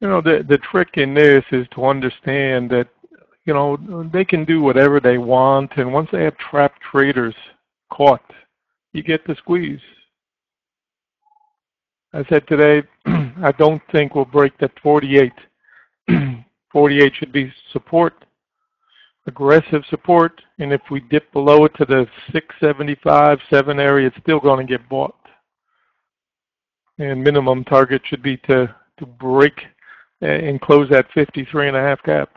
You know, the trick in this is to understand that, you know, they can do whatever they want, and once they have trapped traders caught, you get the squeeze. I said today, I don't think we'll break that 48. 48 should be support, aggressive support, and if we dip below it to the 675, 7 area, it's still going to get bought. And minimum target should be to break and close that 53.5 gap.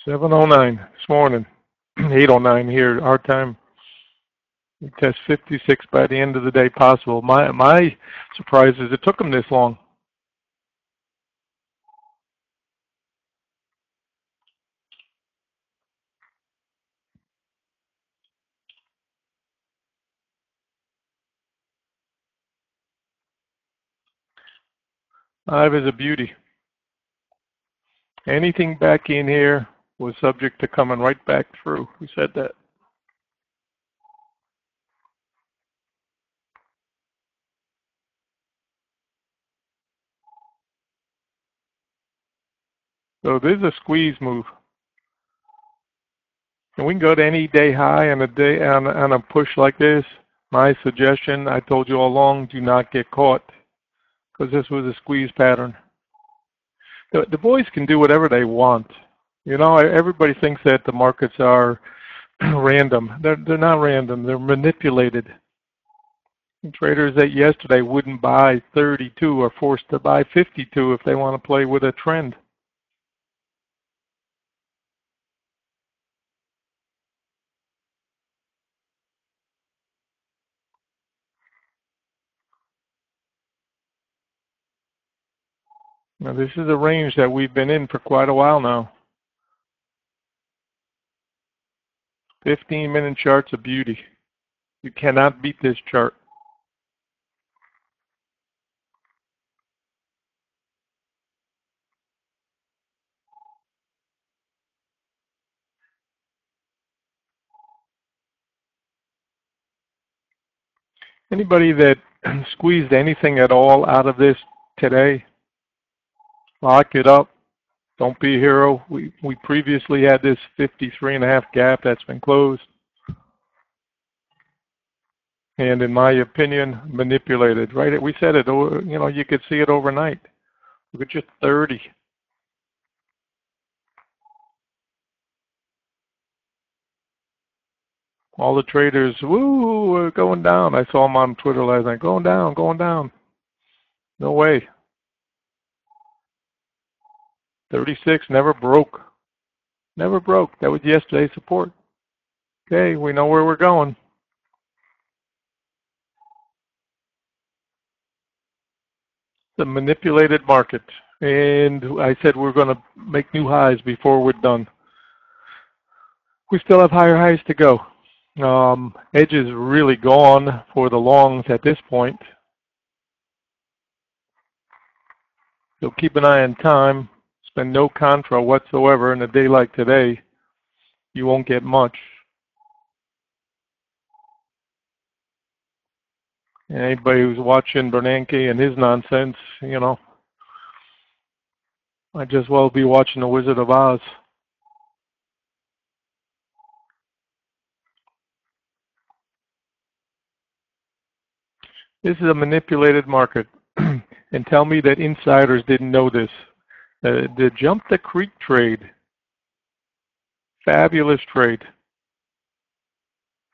$7.09 this morning, 8:09 here, our time. We test 56 by the end of the day possible. My surprise is it took them this long. Live is a beauty. Anything back in here was subject to coming right back through. We said that. So this is a squeeze move. And we can go to any day high on a day on a push like this. My suggestion, I told you all along, do not get caught, because this was a squeeze pattern. The boys can do whatever they want. You know, everybody thinks that the markets are random. They're not random. They're manipulated. Traders that yesterday wouldn't buy 32 are forced to buy 52 if they want to play with a trend. Now this is a range that we've been in for quite a while now. 15-minute chart's a beauty. You cannot beat this chart. Anybody that squeezed anything at all out of this today, lock it up. Don't be a hero. We previously had this 53.5 gap that's been closed. And in my opinion, manipulated, right? We said it, you know, you could see it overnight. Look at just 30. All the traders, woo, we're going down. I saw them on Twitter last night, going down, going down. No way. 36 never broke. Never broke. That was yesterday's support. Okay, we know where we're going. The manipulated market. And I said we're going to make new highs before we're done. We still have higher highs to go. Edge is really gone for the longs at this point. So keep an eye on time. Spend no contra whatsoever in a day like today. You won't get much. And anybody who's watching Bernanke and his nonsense, you know, might just well be watching The Wizard of Oz. This is a manipulated market. And tell me that insiders didn't know this. The Jump the Creek trade, fabulous trade.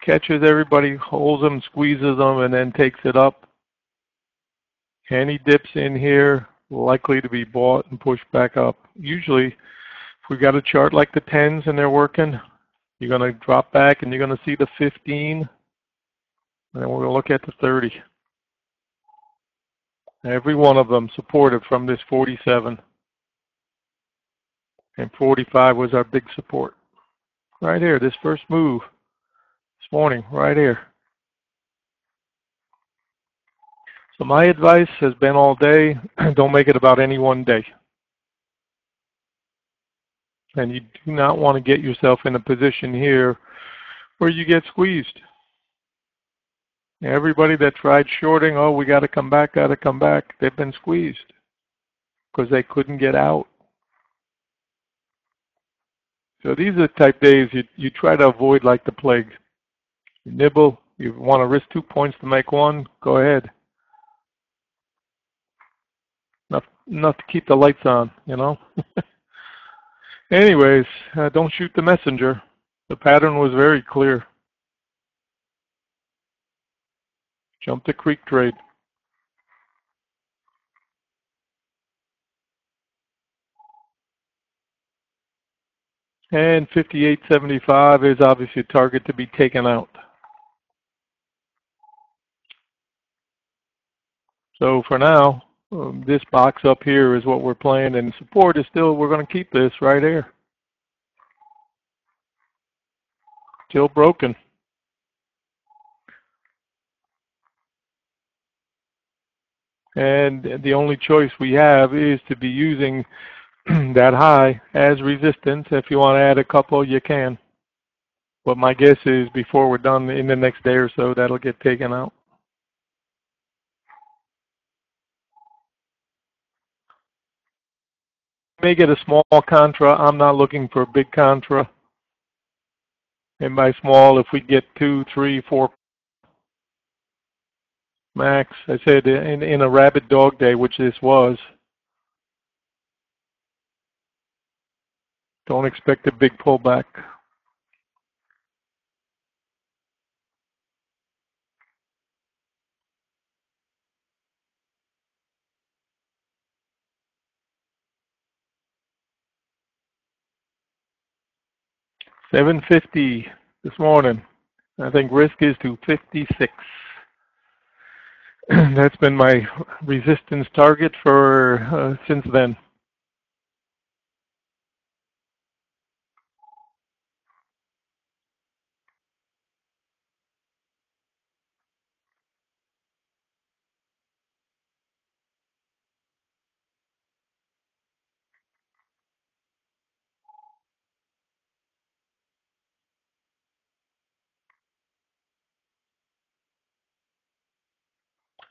Catches everybody, holds them, squeezes them, and then takes it up. Any dips in here, likely to be bought and pushed back up. Usually, if we got a chart like the 10s and they're working, you're going to drop back and you're going to see the 15, and then we're going to look at the 30. Every one of them supported from this 47. And 45 was our big support. Right here, this first move this morning, right here. So my advice has been all day, don't make it about any one day. And you do not want to get yourself in a position here where you get squeezed. Everybody that tried shorting, oh, we got to come back, they've been squeezed because they couldn't get out. So these are the type days you try to avoid like the plague. You nibble, you want to risk 2 points to make one, go ahead. Enough to keep the lights on, you know. Anyways, don't shoot the messenger. The pattern was very clear. Jump the creek trade. And 58.75 is obviously a target to be taken out. So for now, this box up here is what we're playing, and support is still, we're going to keep this right here. Still broken. And the only choice we have is to be using that high as resistance. If you want to add a couple, you can. But my guess is before we're done in the next day or so, that'll get taken out. May get a small contra. I'm not looking for a big contra. And by small, if we get 2, 3, 4 max, I said in a rabid dog day, which this was, don't expect a big pullback. $7.50 this morning. I think risk is to 56. That's been my resistance target for since then.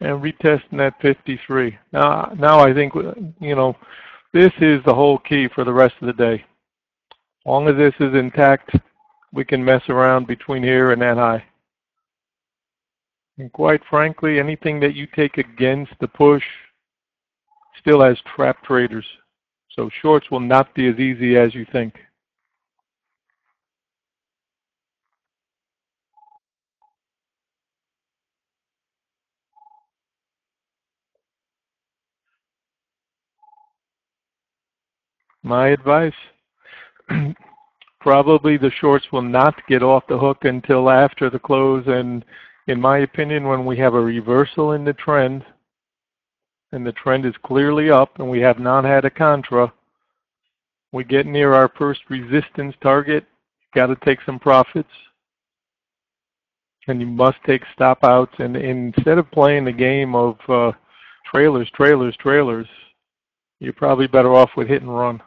And retesting at 53. Now I think, you know, this is the whole key for the rest of the day. As long as this is intact, we can mess around between here and that high. And quite frankly, anything that you take against the push still has trap traders. So shorts will not be as easy as you think. My advice, probably the shorts will not get off the hook until after the close. And in my opinion, when we have a reversal in the trend, and the trend is clearly up, and we have not had a contra, we get near our first resistance target, you got to take some profits. And you must take stop outs. And instead of playing the game of trailers, you're probably better off with hit and run.